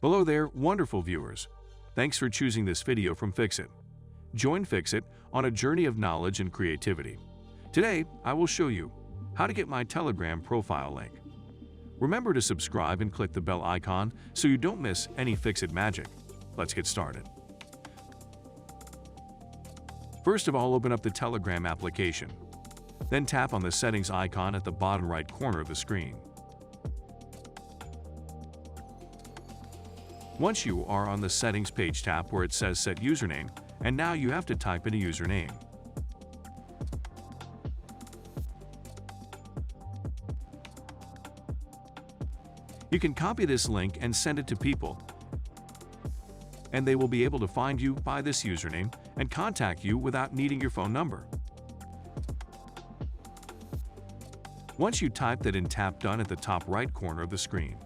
Hello there, wonderful viewers. Thanks for choosing this video from Fixit. Join Fixit on a journey of knowledge and creativity. Today, I will show you how to get my Telegram profile link. Remember to subscribe and click the bell icon so you don't miss any Fixit magic. Let's get started. First of all, open up the Telegram application. Then tap on the settings icon at the bottom right corner of the screen. Once you are on the settings page, tap where it says set username, and now you have to type in a username. You can copy this link and send it to people, and they will be able to find you by this username and contact you without needing your phone number. Once you type that in, tap done at the top right corner of the screen.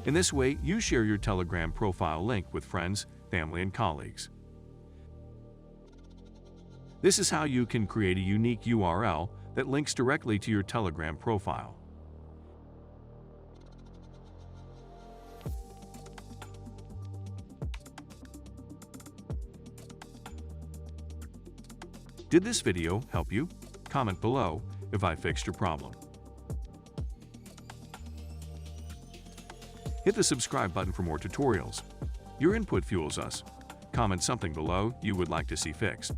In this way, you share your Telegram profile link with friends, family, and colleagues. This is how you can create a unique URL that links directly to your Telegram profile. Did this video help you? Comment below if I fixed your problem. Hit the subscribe button for more tutorials. Your input fuels us. Comment something below you would like to see fixed.